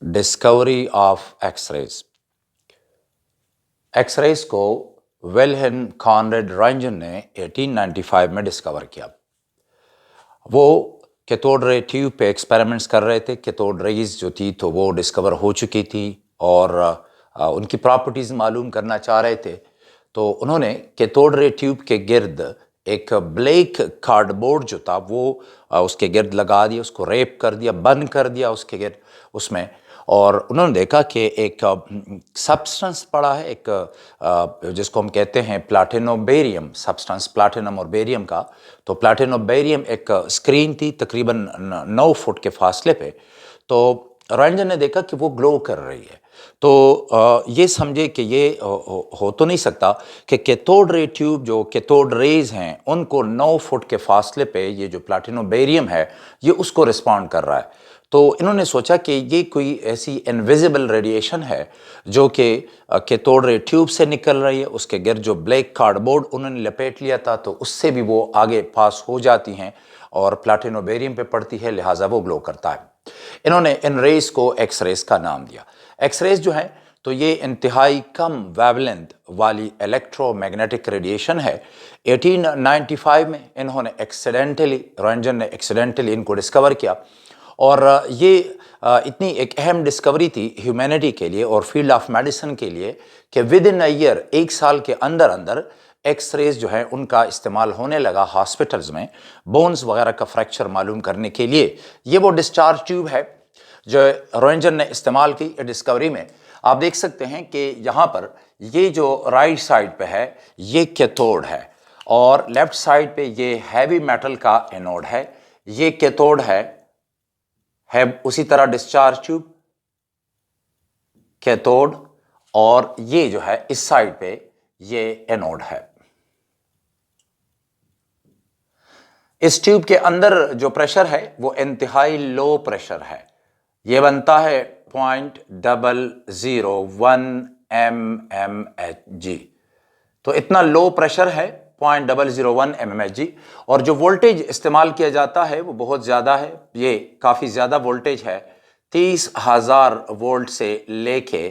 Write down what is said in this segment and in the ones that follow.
Discovery of X rays. X rays को Wilhelm Conrad Roentgen ने 1895 में डिस्कवर किया। वो कैथोड रे ट्यूब पे एक्सपेरिमेंट्स कर रहे थे। कैथोड रेज जो थी तो वो डिस्कवर हो चुकी थी और उनकी प्रॉपर्टीज़ मालूम करना चाह रहे थे। तो उन्होंने कैथोड रे ट्यूब के गिर्द एक ब्लैक कार्डबोर्ड जो था वो उसके गिर्द लगा दिया, उसको रेप कर दिया, बंद कर दिया उसके गिर्द उसमें। और उन्होंने देखा कि एक सब्सटेंस पड़ा है, एक जिसको हम कहते हैं प्लाटिनोबेरियम सब्सटेंस, प्लाटिनम और बेरियम का। तो प्लाटिनोबेरियम एक स्क्रीन थी तकरीबन 9 फुट के फासले पे। तो रॉन्टगेन ने देखा कि वो ग्लो कर रही है। तो ये समझे कि ये हो तो नहीं सकता कि कैथोड रे ट्यूब जो कैथोड रेज हैं उनको 9 फुट के फासले पे ये जो प्लाटिनोबेरियम है ये उसको रिस्पॉन्ड कर रहा है। तो इन्होंने सोचा कि ये कोई ऐसी इनविजिबल रेडिएशन है जो कि कैथोड रे ट्यूब से निकल रही है, उसके गिर्द जो ब्लैक कार्डबोर्ड उन्होंने लपेट लिया था तो उससे भी वो आगे पास हो जाती हैं और प्लाटिनोबेरियम पे पड़ती है, लिहाजा वो ग्लो करता है। इन्होंने इन रेस को एक्स रेस का नाम दिया। एक्स रेस जो है तो ये इंतहाई कम वेवलेंथ वाली इलेक्ट्रोमैग्नेटिक रेडिएशन है। 1895 में इन्होंने रॉन्टगेन ने एक्सीडेंटली इनको डिस्कवर किया और ये इतनी एक अहम डिस्कवरी थी ह्यूमैनिटी के लिए और फील्ड ऑफ मेडिसिन के लिए कि विद इन अ ईयर, एक साल के अंदर अंदर एक्स रेज जो है उनका इस्तेमाल होने लगा हॉस्पिटल्स में बोन्स वगैरह का फ्रैक्चर मालूम करने के लिए। ये वो डिस्चार्ज ट्यूब है जो रॉन्टगेन ने इस्तेमाल की डिस्कवरी में। आप देख सकते हैं कि यहाँ पर ये जो राइट साइड पे है ये कैथोड है और लेफ्ट साइड पे ये हैवी मेटल का एनोड है। ये कैथोड है उसी तरह डिस्चार्ज ट्यूब, कैथोड, और ये जो है इस साइड पे ये एनोड है। इस ट्यूब के अंदर जो प्रेशर है वो इंतहाई लो प्रेशर है। ये बनता है 0.001 mmHg। तो इतना लो प्रेशर है 0.001 mmHg। और जो वोल्टेज इस्तेमाल किया जाता है वो बहुत ज़्यादा है, ये काफ़ी ज़्यादा वोल्टेज है। 30,000 वोल्ट से लेके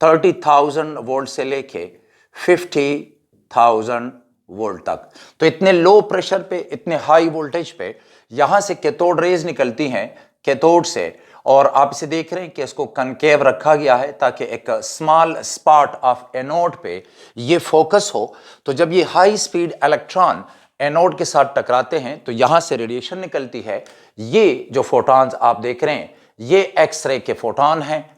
30,000 वोल्ट से लेके 50,000 वोल्ट तक। तो इतने लो प्रेशर पे, इतने हाई वोल्टेज पे यहां से कैथोड रेज निकलती हैं कैथोड से। और आप इसे देख रहे हैं कि इसको कनकेव रखा गया है ताकि एक स्मॉल स्पॉट ऑफ एनोड पे ये फोकस हो। तो जब ये हाई स्पीड इलेक्ट्रॉन एनोड के साथ टकराते हैं तो यहां से रेडिएशन निकलती है। ये जो फोटॉन्स आप देख रहे हैं ये एक्सरे के फोटॉन हैं,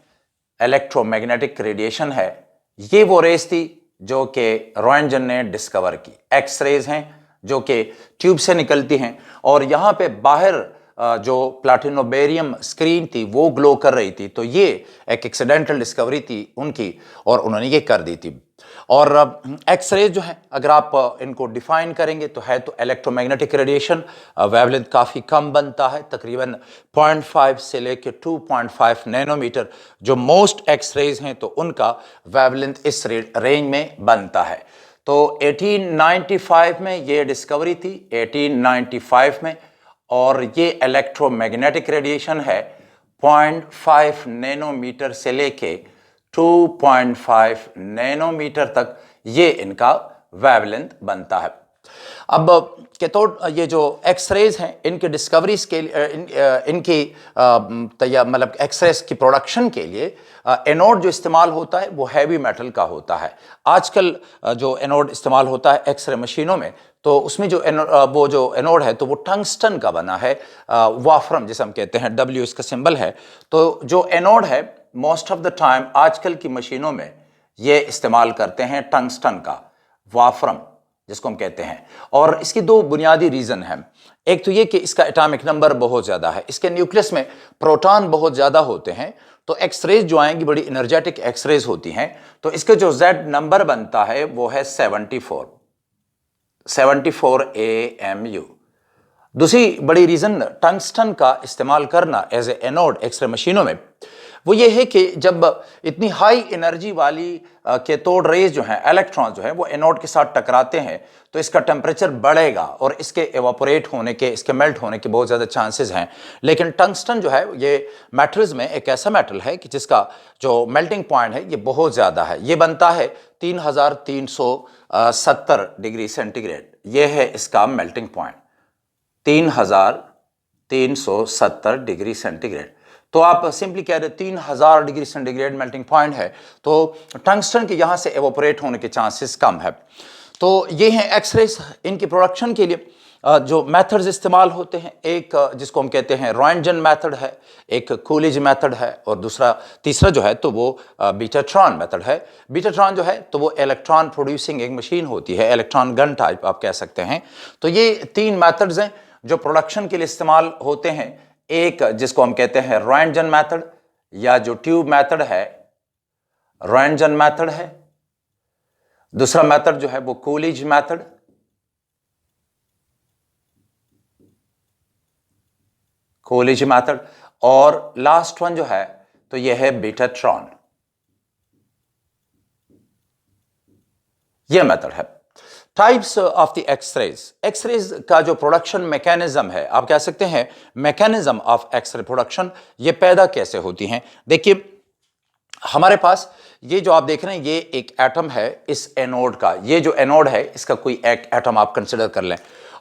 इलेक्ट्रोमैग्नेटिक रेडिएशन है। ये वो रेस थी जो कि रॉन्टगेन ने डिस्कवर की। एक्स रेज हैं जो कि ट्यूब से निकलती हैं और यहाँ पे बाहर जो प्लाटिनोबेरियम स्क्रीन थी वो ग्लो कर रही थी। तो ये एक एक्सीडेंटल डिस्कवरी थी उनकी और उन्होंने ये कर दी थी। और एक्स रेज जो है अगर आप इनको डिफाइन करेंगे तो है तो इलेक्ट्रोमैग्नेटिक रेडिएशन, वेवलेंथ काफ़ी कम बनता है, तकरीबन 0.5 से लेके 2.5 नैनोमीटर। जो मोस्ट एक्स रेज हैं तो उनका वेवलेंथ इस रेंज में बनता है। तो 1895 में ये डिस्कवरी थी, 1895 में। और ये इलेक्ट्रोमैग्नेटिक रेडिएशन है 0.5 नैनोमीटर से लेके 2.5 नैनोमीटर तक ये इनका वेवलेंथ बनता है। अब कैथोड ये जो एक्स रेज हैं इनके डिस्कवरीज के लिए इनकी मतलब एक्स रेज की प्रोडक्शन के लिए एनोड जो इस्तेमाल होता है वो हैवी मेटल का होता है। आजकल जो एनोड इस्तेमाल होता है एक्सरे मशीनों में तो उसमें जो वो जो एनोड है तो वो टंगस्टन का बना है, वाफ्रम जिसे हम कहते हैं, W इसका सिंबल है। तो जो एनोड है मोस्ट ऑफ द टाइम आजकल की मशीनों में ये इस्तेमाल करते हैं टंगस्टन का वाफ्रम जिसको हम कहते हैं। और इसकी दो बुनियादी रीज़न हैं। एक तो ये कि इसका एटॉमिक नंबर बहुत ज़्यादा है, इसके न्यूक्लियस में प्रोटॉन बहुत ज़्यादा होते हैं। तो एक्सरेज जो आएंगी बड़ी एनर्जेटिक एक्सरेज होती हैं। तो इसके जो Z नंबर बनता है वो है 74 AMU। दूसरी बड़ी रीज़न टंगस्टन का इस्तेमाल करना एज ए एनोड एक्सरे मशीनों में, वो ये है कि जब इतनी हाई एनर्जी वाली कैथोड रेज जो हैं, इलेक्ट्रॉन जो है वो एनोड के साथ टकराते हैं तो इसका टेम्परेचर बढ़ेगा और इसके एवापोरेट होने के, इसके मेल्ट होने के बहुत ज़्यादा चांसेस हैं। लेकिन टंगस्टन जो है ये मेटल्स में एक ऐसा मेटल है कि जिसका जो मेल्टिंग पॉइंट है ये बहुत ज़्यादा है। ये बनता है 3370 डिग्री सेंटीग्रेड, ये है इसका मेल्टिंग पॉइंट 3370 डिग्री सेंटीग्रेड। तो आप सिंपली कह रहे 3000 डिग्री सेंटीग्रेड मेल्टिंग पॉइंट है, तो टंगस्टन के यहाँ से एवोपरेट होने के चांसेस कम है। तो ये हैं एक्सरेज। इनकी प्रोडक्शन के लिए जो मेथड्स इस्तेमाल होते हैं, एक जिसको हम कहते हैं रॉन्टगन मेथड है, एक कूलिज मेथड है, और तीसरा जो है तो वो बीटाट्रॉन मेथड है। बीटाट्रॉन जो है तो वो इलेक्ट्रॉन प्रोड्यूसिंग एक मशीन होती है, इलेक्ट्रॉन गन टाइप आप कह सकते हैं। तो ये 3 मेथड्स हैं जो प्रोडक्शन के लिए इस्तेमाल होते हैं। एक जिसको हम कहते हैं रॉन्टगन मेथड या जो ट्यूब मेथड है, रॉन्टगन मेथड है। दूसरा मेथड जो है वो कूलिज मेथड, कूलिज मेथड, और लास्ट वन जो है तो यह है बीटाट्रॉन। यह मेथड है। Types of the X rays. X rays का जो प्रोडक्शन मैकेनिज्म है, आप कह सकते हैं मैकेनिज्म ऑफ एक्सरे प्रोडक्शन, ये पैदा कैसे होती हैं। देखिए हमारे पास ये जो आप देख रहे हैं ये एक एटम है इस एनोड का। ये जो एनोड है इसका कोई एक एटम आप कंसिडर कर लें,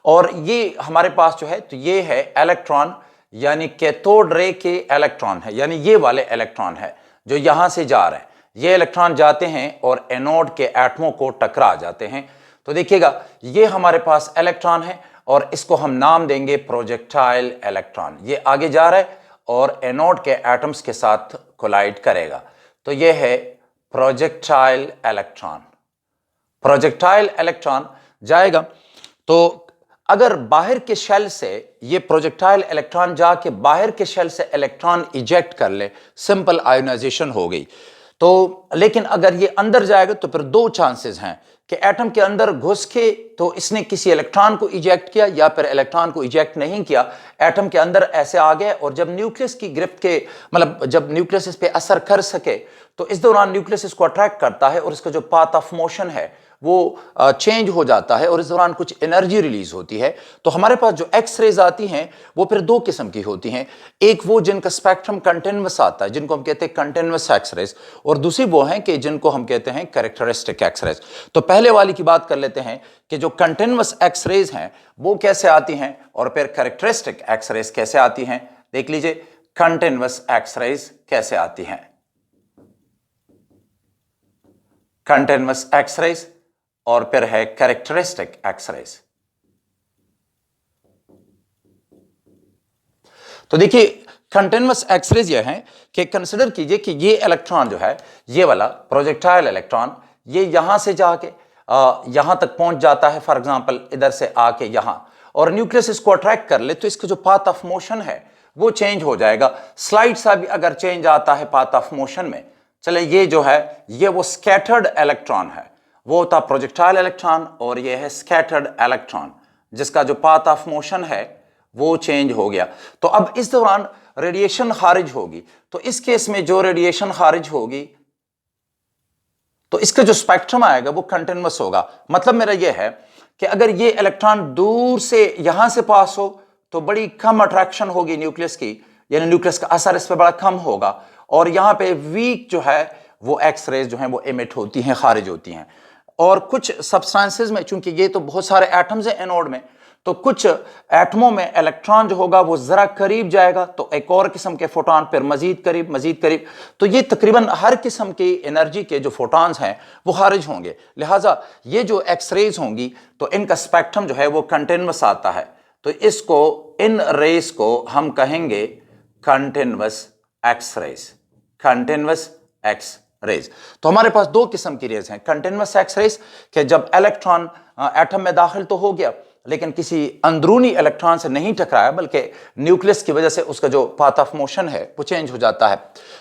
और ये हमारे पास जो है तो ये है इलेक्ट्रॉन, यानी कैथोड रे के इलेक्ट्रॉन है, यानी ये वाले इलेक्ट्रॉन है जो यहां से जा रहे हैं। ये इलेक्ट्रॉन जाते हैं और एनोड के एटमों को टकरा जाते हैं। तो देखिएगा ये हमारे पास इलेक्ट्रॉन है और इसको हम नाम देंगे प्रोजेक्टाइल इलेक्ट्रॉन। ये आगे जा रहा है और एनोड के एटम्स के साथ कोलाइड करेगा, तो ये है प्रोजेक्टाइल इलेक्ट्रॉन। प्रोजेक्टाइल इलेक्ट्रॉन जाएगा तो अगर बाहर के शेल से ये प्रोजेक्टाइल इलेक्ट्रॉन जाके बाहर के शेल से इलेक्ट्रॉन इजेक्ट कर ले, सिंपल आयोनाइजेशन हो गई। तो लेकिन अगर ये अंदर जाएगा तो फिर 2 चांसेस हैं कि एटम के अंदर घुस के तो इसने किसी इलेक्ट्रॉन को इजेक्ट किया या फिर इलेक्ट्रॉन को इजेक्ट नहीं किया, एटम के अंदर ऐसे आ गए और जब न्यूक्लियस की गिरफ्त के मतलब जब न्यूक्लियस इस पे असर कर सके तो इस दौरान न्यूक्लियस इसको अट्रैक्ट करता है और इसका जो पाथ ऑफ मोशन है वो चेंज हो जाता है और इस दौरान कुछ एनर्जी रिलीज होती है। तो हमारे पास जो एक्स रेज आती हैं वो फिर 2 किस्म की होती हैं। एक वो जिनका स्पेक्ट्रम कंटिन्यूअस आता है, जिनको हम कहते हैं कंटिन्यूअस एक्स रेज, और दूसरी वो हैं कि जिनको हम कहते हैं कैरेक्टरिस्टिक एक्स रेज। तो पहले वाली की बात कर लेते हैं कि जो कंटिन्यूअस एक्स रेज हैं वो कैसे आती हैं और फिर कैरेक्टरिस्टिक एक्स रेज कैसे आती हैं। देख लीजिए कंटिन्यूअस एक्स रेज कैसे आती हैं। कंटिन्यूअस एक्स रेज और फिर है कैरेक्टरिस्टिक एक्सरेज। तो देखिए कंटिन्यूअस एक्सरेज ये हैं कि कंसिडर कीजिए कि ये इलेक्ट्रॉन जो है, ये वाला प्रोजेक्टाइल इलेक्ट्रॉन, ये यहां से जाके यहां तक पहुंच जाता है, फॉर एग्जांपल इधर से आके यहां, और न्यूक्लियस इसको अट्रैक्ट कर ले तो इसका जो पाथ ऑफ मोशन है वो चेंज हो जाएगा। स्लाइड सा भी अगर चेंज आता है पाथ ऑफ मोशन में, चले ये जो है ये वो स्कैटर्ड इलेक्ट्रॉन है, वो होता प्रोजेक्टाइल इलेक्ट्रॉन, और ये है स्कैटर्ड इलेक्ट्रॉन जिसका जो पाथ ऑफ मोशन है वो चेंज हो गया। तो अब इस दौरान रेडिएशन खारिज होगी, तो इस केस में जो रेडिएशन खारिज होगी तो इसका जो स्पेक्ट्रम आएगा वो कंटिन्यूअस होगा। मतलब मेरा ये है कि अगर ये इलेक्ट्रॉन दूर से यहां से पास हो तो बड़ी कम अट्रैक्शन होगी न्यूक्लियस की, यानी न्यूक्लियस का असर इस पर बड़ा कम होगा, और यहां पे वीक जो है वो एक्स रेज जो हैं वो इमिट होती हैं, खारिज होती हैं। और कुछ सब्सटेंसेस में, चूंकि ये तो बहुत सारे एटम्स हैं एनोड में, तो कुछ एटमों में इलेक्ट्रॉन जो होगा वो जरा करीब जाएगा तो एक और किस्म के फोटॉन, फिर मजीद करीब, तो ये तकरीबन हर किस्म की एनर्जी के जो फोटॉन्स हैं वो खारिज होंगे। लिहाजा ये जो एक्स रेज होंगी तो इनका स्पेक्ट्रम जो है वो कंटिन्यूअस आता है, तो इसको, इन रेज को हम कहेंगे continuous X rays, continuous X rays. तो हमारे पास 2 किस्म की रेज हैं, कंटिन्यूअस एक्स रेज कि जब इलेक्ट्रॉन एटम में दाखिल तो हो गया लेकिन किसी अंदरूनी इलेक्ट्रॉन से नहीं टकराया, बल्कि न्यूक्लियस की वजह से उसका जो पाथ ऑफ मोशन है वो चेंज हो जाता है,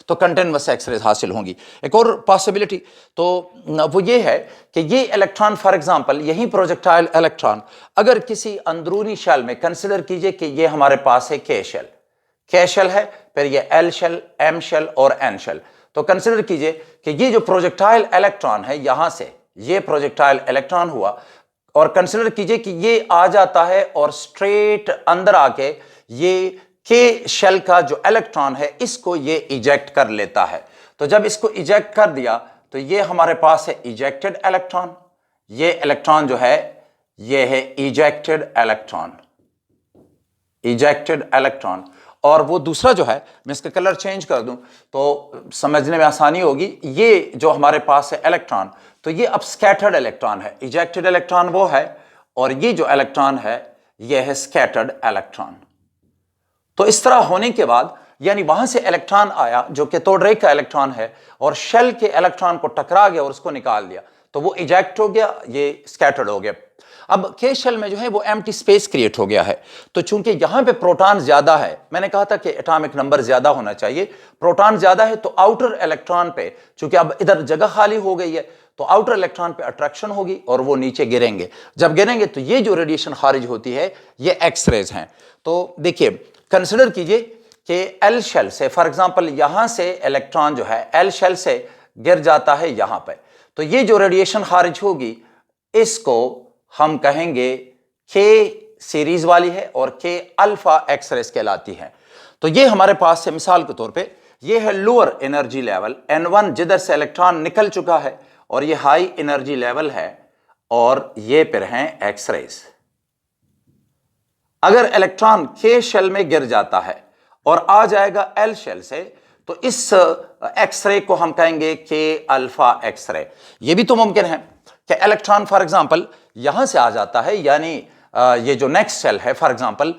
तो कंटिन्यूअस एक्स रेज हासिल होंगी। एक और पॉसिबिलिटी तो वो ये है कि ये इलेक्ट्रॉन, फॉर एग्जांपल यही प्रोजेक्टाइल इलेक्ट्रॉन अगर किसी अंदरूनी शेल में, कंसिडर कीजिए कि ये हमारे पास है के शेल, के शेल है, फिर ये एल शेल, एम शेल और एन शेल। तो कंसिडर कीजिए कि ये जो प्रोजेक्टाइल इलेक्ट्रॉन है, यहां से ये प्रोजेक्टाइल इलेक्ट्रॉन हुआ, और कंसिडर कीजिए कि ये आ जाता है और स्ट्रेट अंदर आके ये के शेल का जो इलेक्ट्रॉन है इसको ये इजेक्ट कर लेता है। तो जब इसको इजेक्ट कर दिया तो ये हमारे पास है इजेक्टेड इलेक्ट्रॉन, ये इलेक्ट्रॉन जो है ये है इजेक्टेड इलेक्ट्रॉन, इजेक्टेड इलेक्ट्रॉन। और वो दूसरा जो है, मैं इसका कलर चेंज कर दूं तो समझने में आसानी होगी, ये जो हमारे पास है इलेक्ट्रॉन, तो ये अब स्कैटर्ड इलेक्ट्रॉन है। इजेक्टेड इलेक्ट्रॉन वो है और ये जो इलेक्ट्रॉन है ये है स्कैटर्ड इलेक्ट्रॉन। तो इस तरह होने के बाद यानी वहां से इलेक्ट्रॉन आया जो कैथोड रे का इलेक्ट्रॉन है और शेल के इलेक्ट्रॉन को टकरा गया और उसको निकाल दिया, तो वो इजेक्ट हो गया, ये स्कैटर्ड हो गया। अब के शेल में जो है वो एम्प्टी स्पेस क्रिएट हो गया है। तो चूंकि यहां पे प्रोटॉन ज्यादा है, मैंने कहा था कि एटॉमिक नंबर ज्यादा होना चाहिए, प्रोटॉन ज्यादा है, तो आउटर इलेक्ट्रॉन पे चूंकि अब इधर जगह खाली हो गई है तो आउटर इलेक्ट्रॉन पे अट्रैक्शन होगी और वो नीचे गिरेंगे। जब गिरेंगे तो ये जो रेडिएशन खारिज होती है ये एक्सरेज हैं। तो देखिए कंसिडर कीजिए कि एल शेल से, फॉर एग्जांपल यहां से इलेक्ट्रॉन जो है एल शेल से गिर जाता है यहां पे, तो ये जो रेडिएशन खारिज होगी इसको हम कहेंगे के सीरीज वाली है और के अल्फा एक्सरेज कहलाती है। तो ये हमारे पास से मिसाल के तौर पे ये है लोअर एनर्जी लेवल N1 जिधर से इलेक्ट्रॉन निकल चुका है, और ये हाई एनर्जी लेवल है और ये फिर हैं एक्सरेज। अगर इलेक्ट्रॉन के शेल में गिर जाता है और आ जाएगा एल शेल से, तो इस एक्सरे को हम कहेंगे के अल्फा एक्सरे। ये भी तो मुमकिन है कि इलेक्ट्रॉन फॉर एग्जांपल यहां से आ जाता है, यानी ये जो नेक्स्ट शेल है फॉर एग्जांपल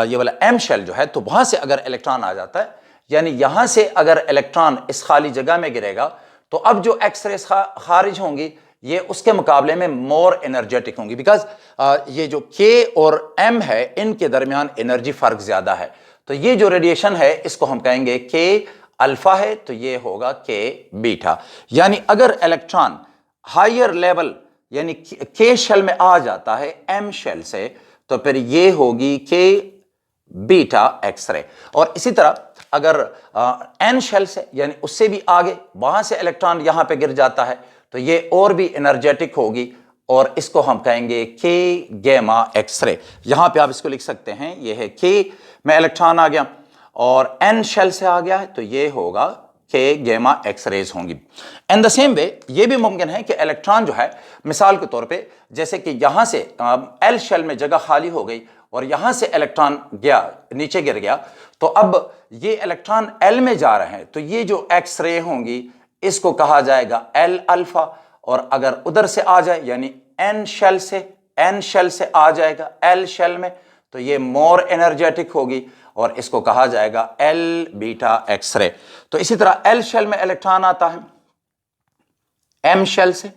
ये वाला एम शेल जो है, तो वहां से अगर इलेक्ट्रॉन आ जाता है, यानी यहां से अगर इलेक्ट्रॉन इस खाली जगह में गिरेगा तो अब जो एक्सरेज खारिज होंगी ये उसके मुकाबले में मोर एनर्जेटिक होंगी, बिकॉज ये जो के और एम है इनके दरमियान एनर्जी फर्क ज्यादा है। तो ये जो रेडिएशन है इसको हम कहेंगे के अल्फा है, तो ये होगा के बीटा। यानी अगर इलेक्ट्रॉन हायर लेवल यानी के शेल में आ जाता है एम शेल से, तो फिर ये होगी के बीटा एक्सरे। और इसी तरह अगर एन शेल से यानी उससे भी आगे वहां से इलेक्ट्रॉन यहां पे गिर जाता है, तो ये और भी एनर्जेटिक होगी और इसको हम कहेंगे के गैमा एक्सरे। यहां पे आप इसको लिख सकते हैं, ये है के में इलेक्ट्रॉन आ गया और एन शेल से आ गया है, तो ये होगा के गैमा एक्सरेज होंगी। इन द सेम वे ये भी मुमकिन है कि इलेक्ट्रॉन जो है मिसाल के तौर पे जैसे कि यहां से एल शेल में जगह खाली हो गई और यहां से इलेक्ट्रॉन गया नीचे गिर गया, तो अब ये इलेक्ट्रॉन एल में जा रहे हैं, तो ये जो एक्सरे होंगी इसको कहा जाएगा एल अल्फा। और अगर उधर से आ जाए यानी एन शेल से आ जाएगा एल शेल में, तो ये मोर एनर्जेटिक होगी और इसको कहा जाएगा एल बीटा एक्सरे। तो इसी तरह एल शेल में इलेक्ट्रॉन आता है एम शेल से,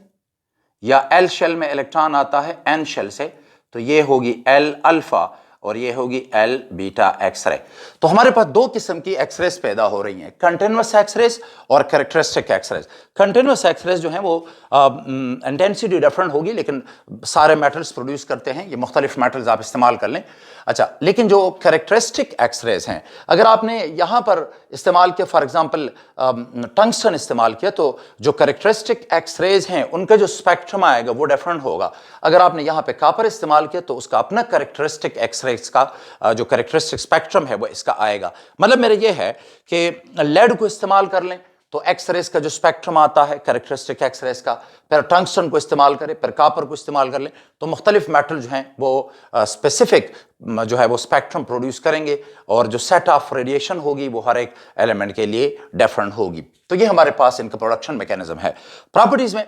या एल शेल में इलेक्ट्रॉन आता है एन शेल से, तो ये होगी एल अल्फा और ये होगी एल बीटा एक्सरे। तो हमारे पास दो किस्म की एक्सरेज पैदा हो रही हैं, कंटिन्यूअस एक्सरेज और कैरेक्टरिस्टिक एक्सरेज। कंटिन्यूअस एक्सरेज जो है वो इंटेंसिटी डिफरेंट होगी, लेकिन सारे मेटल्स प्रोड्यूस करते हैं, ये मुख्तलिफ मेटल्स आप इस्तेमाल कर लें। अच्छा, लेकिन जो कैरेक्टरिस्टिक एक्सरेज हैं, अगर आपने यहाँ पर इस्तेमाल किया फॉर एग्जांपल टंगस्टन इस्तेमाल किया, तो जो कैरेक्टरिस्टिक एक्सरेज हैं उनका जो स्पेक्ट्रम आएगा वो डिफरेंट होगा। अगर आपने यहाँ पे कॉपर इस्तेमाल किया तो उसका अपना कैरेक्टरिस्टिक एक्सरेज का जो कैरेक्टरिस्टिक स्पेक्ट्रम है वो इसका आएगा। मतलब मेरा ये है कि लेड को इस्तेमाल कर लें तो एक्सरेज का जो स्पेक्ट्रम आता है कैरेक्टरिस्टिक एक्सरेज का, फिर टंगस्टन को इस्तेमाल करें, फिर कॉपर को इस्तेमाल कर लें, तो मुख्तलिफ मेटल जो हैं वो स्पेसिफिक जो है वो स्पेक्ट्रम प्रोड्यूस करेंगे और जो सेट ऑफ रेडिएशन होगी वो हर एक एलिमेंट के लिए डिफरेंट होगी। तो ये हमारे पास इनका प्रोडक्शन मैकेनिज्म है। प्रॉपर्टीज में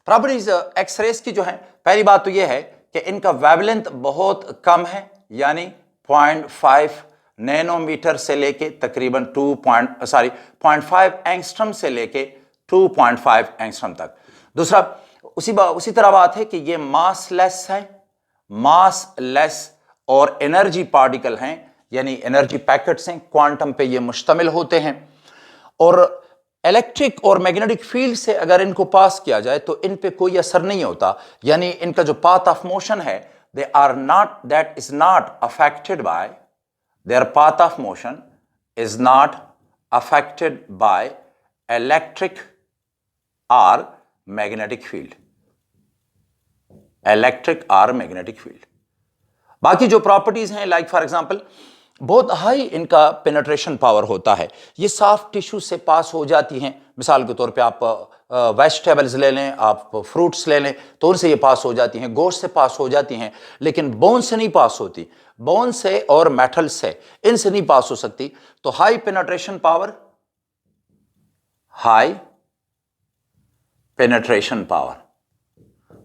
प्रॉपर्टीज एक्सरेज की जो है, पहली बात तो ये है कि इनका वेवलेंथ बहुत कम है, यानी 0.5 नैनोमीटर से लेके तकरीबन 0.5 एंगस्ट्रम से लेके 2.5 एंगस्ट्रम तक। दूसरा उसी तरह बात है कि ये मासलेस है, मासलेस और एनर्जी पार्टिकल हैं, यानी एनर्जी पैकेट्स हैं, क्वांटम पे ये मुश्तमिल होते हैं। और इलेक्ट्रिक और मैग्नेटिक फील्ड से अगर इनको पास किया जाए तो इन पे कोई असर नहीं होता, यानी इनका जो पाथ ऑफ मोशन है that is not affected by their path of motion is not affected by electric or magnetic field. Electric और मैग्नेटिक फील्ड। बाकी जो प्रॉपर्टीज हैं, लाइक फॉर एग्जांपल, बहुत हाई इनका पेनिट्रेशन पावर होता है, ये सॉफ्ट टिश्यू से पास हो जाती हैं। मिसाल के तौर पे आप वेजिटेबल्स ले लें, आप फ्रूट्स ले लें, तो उनसे ये पास हो जाती हैं, गोश्त से पास हो जाती हैं, लेकिन बोन से नहीं पास होती। बोन से और मेटल से, इनसे नहीं पास हो सकती। तो high penetration power, high penetration power,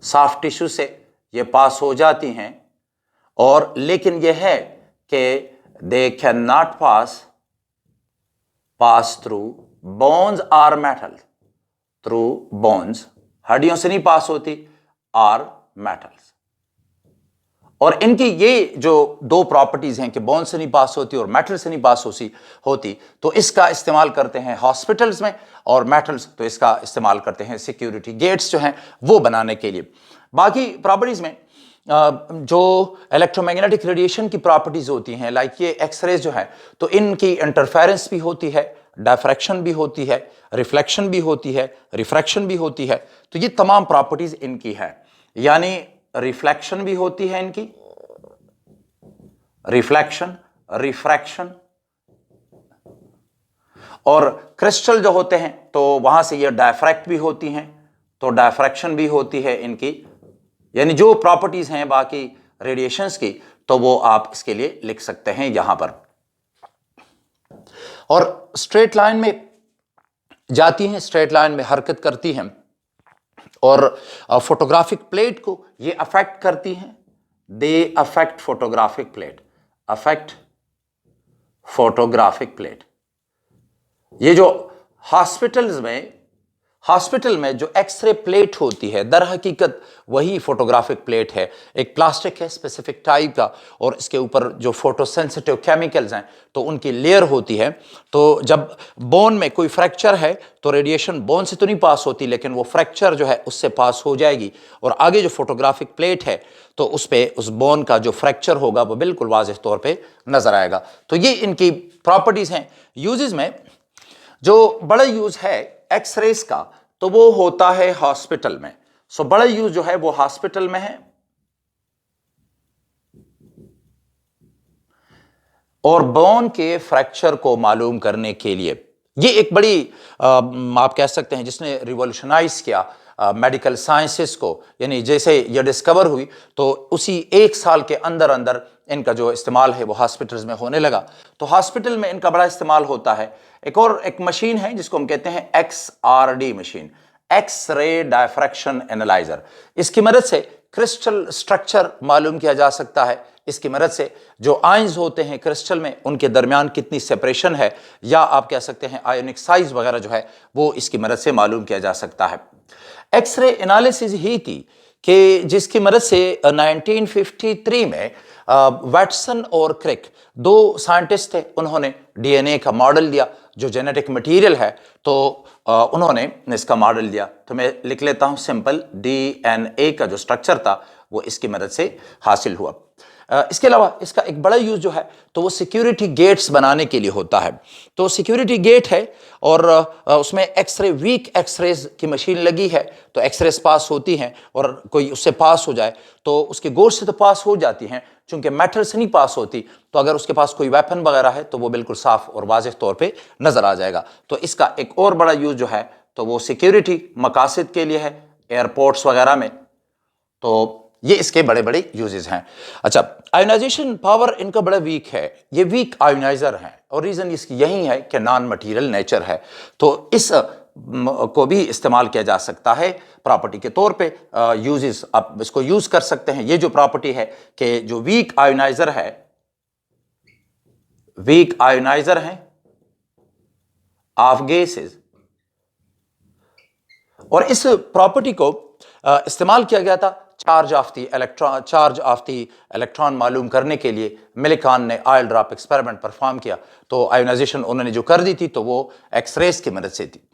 soft tissue से ये पास हो जाती हैं, और लेकिन यह है कि they can not pass through bones और मेटल, थ्रू बोन्स, हड्डियों से नहीं पास होती, और मेटल्स। और इनकी ये जो दो प्रॉपर्टीज हैं कि बोन से नहीं पास होती और मेटल से नहीं पास होती, तो इसका इस्तेमाल करते हैं हॉस्पिटल्स में, और मेटल्स तो इसका इस्तेमाल करते हैं सिक्योरिटी गेट्स जो हैं वो बनाने के लिए। बाकी प्रॉपर्टीज में जो इलेक्ट्रोमैग्नेटिक रेडिएशन की प्रॉपर्टीज होती हैं, लाइक ये एक्सरेज जो है, तो इनकी इंटरफेरेंस भी होती है, डायफ्रैक्शन भी होती है, रिफ्लेक्शन भी होती है, रिफ्रैक्शन भी होती है। तो ये तमाम प्रॉपर्टीज इनकी है, यानी रिफ्लेक्शन भी होती है इनकी, रिफ्लेक्शन, रिफ्रैक्शन, और क्रिस्टल जो होते हैं तो वहां से ये डायफ्रैक्ट भी होती हैं, तो डायफ्रैक्शन भी होती है इनकी। यानी जो प्रॉपर्टीज हैं बाकी रेडिएशंस की, तो वो आप इसके लिए लिख सकते हैं यहां पर। और स्ट्रेट लाइन में जाती हैं, स्ट्रेट लाइन में हरकत करती हैं, और फोटोग्राफिक प्लेट को ये अफेक्ट करती हैं। They affect photographic plate, affect photographic plate. ये जो हॉस्पिटल में जो एक्सरे प्लेट होती है, दर हकीकत वही फोटोग्राफिक प्लेट है। एक प्लास्टिक है स्पेसिफिक टाइप का, और इसके ऊपर जो फोटो सेंसिटिव केमिकल्स हैं तो उनकी लेयर होती है। तो जब बोन में कोई फ्रैक्चर है तो रेडिएशन बोन से तो नहीं पास होती, लेकिन वो फ्रैक्चर जो है उससे पास हो जाएगी, और आगे जो फोटोग्राफिक प्लेट है तो उस पे उस बोन का जो फ्रैक्चर होगा वो बिल्कुल वाज़ेह तौर पे नजर आएगा। तो ये इनकी प्रॉपर्टीज हैं। यूजेस में जो बड़ा यूज है एक्सरेज का, तो वो होता है हॉस्पिटल में। सो बड़ा यूज जो है वो हॉस्पिटल में है, और बोन के फ्रैक्चर को मालूम करने के लिए। ये एक बड़ी आप कह सकते हैं जिसने रिवॉल्यूशनाइज किया मेडिकल साइंसेस को, यानी जैसे ये डिस्कवर हुई तो उसी एक साल के अंदर अंदर इनका जो इस्तेमाल है वो हॉस्पिटल्स में होने लगा। तो हॉस्पिटल में इनका बड़ा इस्तेमाल होता है। एक मशीन है जिसको हम कहते हैं XRD machine, X ray diffraction analyser. इसकी मदद से क्रिस्टल स्ट्रक्चर मालूम किया जा सकता है। इसकी मदद से जो आयंस होते हैं क्रिस्टल में उनके दरमियान कितनी सेपरेशन है, या आप कह सकते हैं आयोनिक साइज वगैरह जो है वो इसकी मदद से मालूम किया जा सकता है। एक्सरे एनालिसिस ही थी कि जिसकी मदद से 1953 में वैटसन और क्रिक दो साइंटिस्ट थे, उन्होंने DNA का मॉडल दिया जो जेनेटिक मटेरियल है, तो उन्होंने इसका मॉडल दिया। तो मैं लिख लेता हूं सिंपल, DNA का जो स्ट्रक्चर था वो इसकी मदद से हासिल हुआ। इसके अलावा इसका एक बड़ा यूज जो है तो वो सिक्योरिटी गेट्स बनाने के लिए होता है। तो सिक्योरिटी गेट है और उसमें एक्सरे, वीक एक्सरेज की मशीन लगी है, तो एक्सरेज पास होती हैं, और कोई उससे पास हो जाए तो उसके गोश्त से तो पास हो जाती हैं, चूंकि मेटल से नहीं पास होती, तो अगर उसके पास कोई वेपन वगैरह है तो वो बिल्कुल साफ और वाज़ेह तौर पे नजर आ जाएगा। तो इसका एक और बड़ा यूज जो है तो वो सिक्योरिटी मकासद के लिए है, एयरपोर्ट्स वगैरह में। तो ये इसके बड़े बड़े यूजेस हैं। अच्छा, आयोनाइजेशन पावर इनका बड़ा वीक है, ये वीक आयोनाइजर हैं, और रीजन इसकी यही है कि नॉन मटेरियल नेचर है। तो इस को भी इस्तेमाल किया जा सकता है प्रॉपर्टी के तौर पे। यूजेस आप इसको यूज कर सकते हैं। ये जो प्रॉपर्टी है कि जो वीक आयोनाइजर है, वीक आयोनाइजर है ऑफ गैसेस, और इस प्रॉपर्टी को इस्तेमाल किया गया था चार्ज ऑफ द इलेक्ट्रॉन मालूम करने के लिए। मिलिकॉन ने ऑयल ड्रॉप एक्सपेरिमेंट परफॉर्म किया, तो आयोनाइजेशन उन्होंने जो कर दी थी तो वो एक्सरेज की मदद से थी।